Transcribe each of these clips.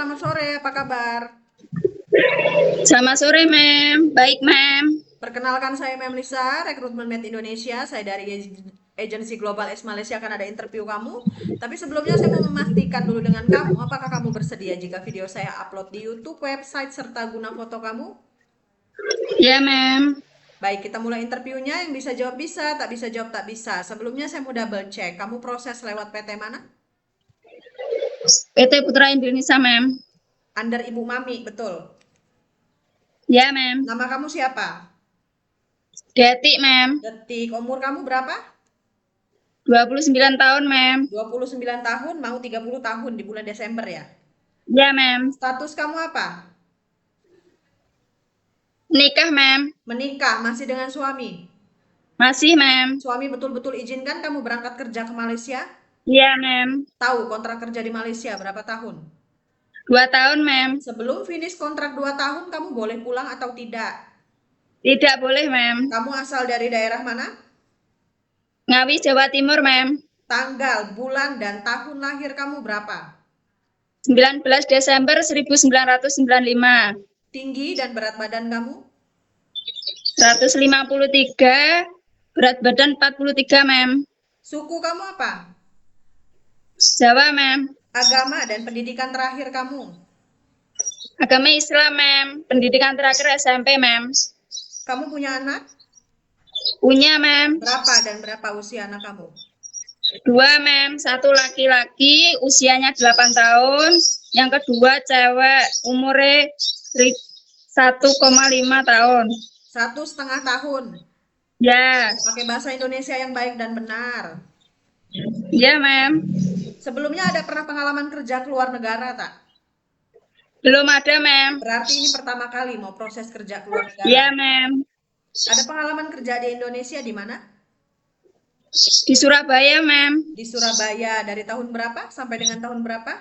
selamat sore, apa kabar? Selamat sore, Mem. Baik, Mem. Perkenalkan saya Mem Lisa, Rekrutmen Med Indonesia. Saya dari agensi Global X Malaysia akan ada interview kamu. Tapi sebelumnya saya mau memastikan dulu dengan kamu, apakah kamu bersedia jika video saya upload di YouTube, website, serta guna foto kamu? Ya, Mem. Baik, kita mulai interviewnya. Yang bisa jawab bisa, tak bisa jawab tak bisa. Sebelumnya saya mau double check. Kamu proses lewat PT mana? PT Putra Indonesia, Mem. Under Ibu Mami, betul. Ya, Mem. Nama kamu siapa? Detik, Mem. Detik, umur kamu berapa? 29 tahun, Mem. 29 tahun, mau 30 tahun di bulan Desember ya? Ya, Mem. Status kamu apa? Nikah, Mem. Menikah, masih dengan suami? Masih, Mem. Suami betul-betul izinkan kamu berangkat kerja ke Malaysia? Ya, Mem. Tahu kontrak kerja di Malaysia berapa tahun? 2 tahun, Mem. Sebelum finish kontrak 2 tahun, kamu boleh pulang atau tidak? Tidak boleh, Mem. Kamu asal dari daerah mana? Ngawi, Jawa Timur, Mem. Tanggal, bulan, dan tahun lahir kamu berapa? 19 Desember 1995. Tinggi dan berat badan kamu? 153, berat badan 43, Mem. Suku kamu apa? Jawa, Mem. Agama dan pendidikan terakhir kamu? Agama Islam, Mem. Pendidikan terakhir SMP, Mem. Kamu punya anak? Punya, Mem. Berapa dan berapa usia anak kamu? 2, Mem. Satu laki-laki, usianya 8 tahun. Yang kedua cewek, umurnya 1,5 tahun. 1,5 tahun. Ya, Pakai bahasa Indonesia yang baik dan benar. ya, Mem. Sebelumnya ada pernah pengalaman kerja ke luar negara tak? Belum ada, Mem. Berarti ini pertama kali mau proses kerja ke luar negara. Ya, Mem. Ada pengalaman kerja di Indonesia di mana? Di Surabaya, Mem. Di Surabaya. Dari tahun berapa sampai dengan tahun berapa?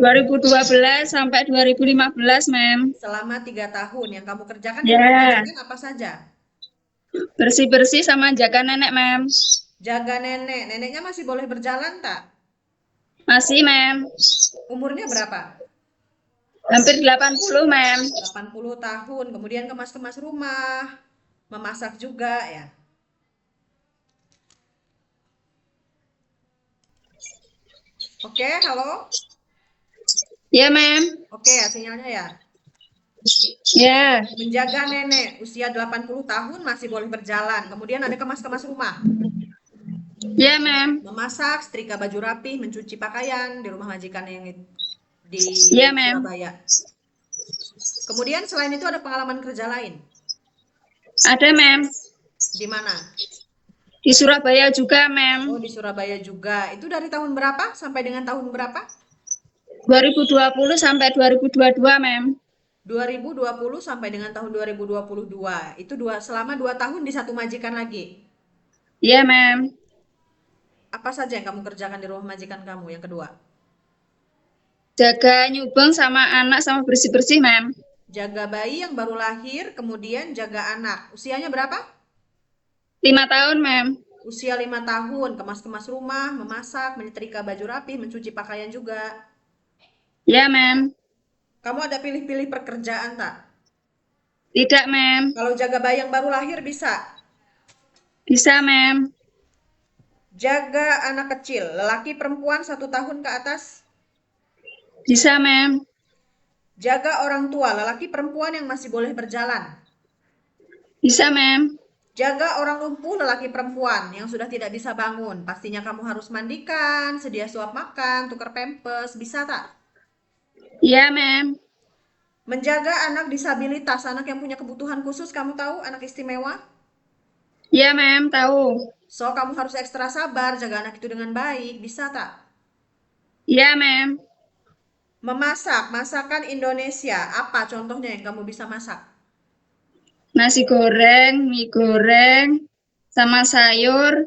2012 sampai 2015, Mem. Selama 3 tahun. Yang kamu kerjakan di rumah Ya, majikan apa saja? bersih-bersih sama jaga nenek, Mem. Jaga nenek. Neneknya masih boleh berjalan tak? Masih, Mem. Umurnya berapa? Hampir 80, Mem. 80 tahun. Kemudian kemas-kemas rumah. Memasak juga ya. Oke, halo. Ya, Mem. Oke ya sinyalnya ya. Ya, Menjaga nenek usia 80 tahun masih boleh berjalan. Kemudian ada kemas-kemas rumah. ya, Mem. Memasak, setrika baju rapih, mencuci pakaian di rumah majikan yang di Ya, Mem. Surabaya. Kemudian selain itu ada pengalaman kerja lain. Ada, Mem. Di mana? Di Surabaya juga, Mem. Oh, di Surabaya juga. Itu dari tahun berapa sampai dengan tahun berapa? 2020 sampai 2022, Mem. 2020 sampai dengan tahun 2022. Itu selama 2 tahun di satu majikan lagi. Iya, Mem. Apa saja yang kamu kerjakan di rumah majikan kamu yang kedua? Jaga nyubeng sama anak sama bersih-bersih, Mem. Jaga bayi yang baru lahir, kemudian jaga anak. Usianya berapa? 5 tahun, Mem. Usia 5 tahun, kemas-kemas rumah, memasak, menyetrika baju rapi, mencuci pakaian juga. Iya, Mem. Kamu ada pilih-pilih pekerjaan tak? Tidak, Mem. Kalau jaga bayi yang baru lahir bisa. Bisa, Mem. Jaga anak kecil, lelaki perempuan 1 tahun ke atas. Bisa, Mem. Jaga orang tua, lelaki perempuan yang masih boleh berjalan. Bisa, Mem. Jaga orang lumpuh, lelaki perempuan yang sudah tidak bisa bangun. Pastinya kamu harus mandikan, sedia suap makan, tukar pempes, bisa tak? Iya, Mem. Menjaga anak disabilitas, anak yang punya kebutuhan khusus, kamu tahu, anak istimewa. Iya, Mem. Tahu. So, kamu harus ekstra sabar, jaga anak itu dengan baik, bisa tak? Iya, Mem. Memasak, masakan Indonesia, apa contohnya yang kamu bisa masak? Nasi goreng, mie goreng, sama sayur.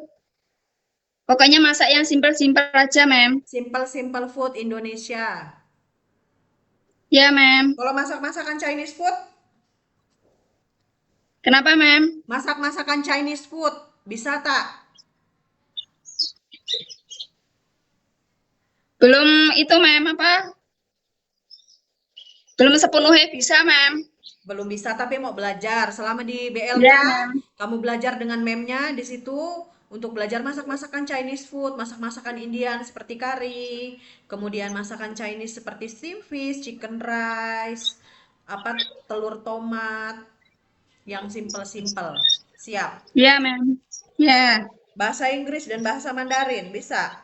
Pokoknya masak yang simpel-simpel aja, Mem. Simple-simple food Indonesia. Iya, Mem. Kalau masak-masakan Chinese food, Kenapa, Mem? masak-masakan Chinese food, bisa tak? Belum itu, Mem, apa? Belum sepenuhnya bisa, Mem. Belum bisa tapi mau belajar. Selama di BLK, Ya, Mem. kamu belajar dengan memnya di situ untuk belajar masak-masakan Chinese food, masak-masakan Indian seperti kari, kemudian masakan Chinese seperti steam fish, chicken rice, apa telur tomat yang simple-simple. Siap. Ya, Mem. Ya. Bahasa Inggris dan bahasa Mandarin bisa.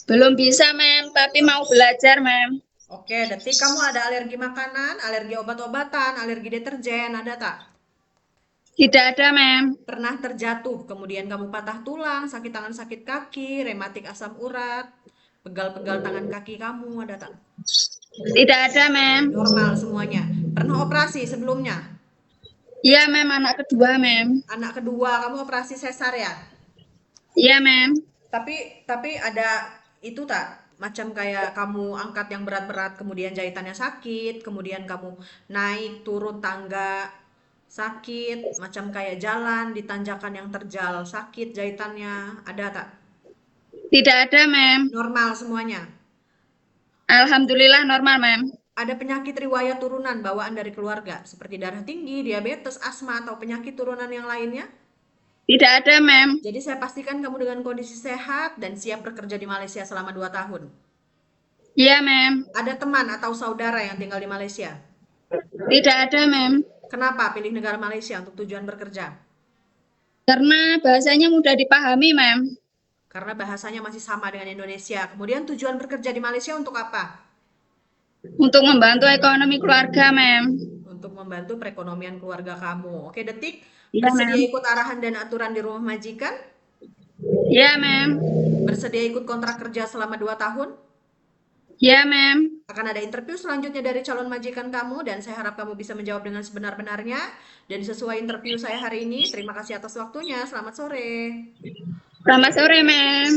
Belum bisa, Mem, tapi mau belajar, Mem. Oke, Detik, kamu ada alergi makanan, alergi obat-obatan, alergi deterjen, ada tak? Tidak ada, Mem. Pernah terjatuh, kemudian kamu patah tulang, sakit tangan, sakit kaki, rematik asam urat, pegal-pegal tangan kaki kamu, ada tak? Tidak ada, Mem. Normal semuanya. Pernah operasi sebelumnya? Iya, Mem, anak kedua, Mem. Anak kedua, kamu operasi sesar ya? Iya, Mem. Tapi ada itu tak? Macam kayak kamu angkat yang berat-berat, kemudian jahitannya sakit, kemudian kamu naik turun tangga sakit, macam kayak jalan di tanjakan yang terjal sakit jahitannya, ada tak? Tidak ada, Mem. Normal semuanya. Alhamdulillah normal, Mem. Ada penyakit riwayat turunan bawaan dari keluarga, seperti darah tinggi, diabetes, asma, atau penyakit turunan yang lainnya. Tidak ada, Mem. Jadi saya pastikan kamu dengan kondisi sehat dan siap bekerja di Malaysia selama 2 tahun. Iya, Mem. Ada teman atau saudara yang tinggal di Malaysia? Tidak ada, Mem. Kenapa pilih negara Malaysia untuk tujuan bekerja? Karena bahasanya mudah dipahami, Mem. Karena bahasanya masih sama dengan Indonesia. Kemudian tujuan bekerja di Malaysia untuk apa? Untuk membantu ekonomi keluarga, Mem. Untuk membantu perekonomian keluarga kamu. Oke, Detik. Iya, Bersedia Mem. ikut arahan dan aturan di rumah majikan? Iya, Mem. Bersedia ikut kontrak kerja selama 2 tahun? Iya, Mem. Akan ada interview selanjutnya dari calon majikan kamu dan saya harap kamu bisa menjawab dengan sebenar-benarnya dan sesuai interview saya hari ini. Terima kasih atas waktunya. Selamat sore. Selamat sore, Mem.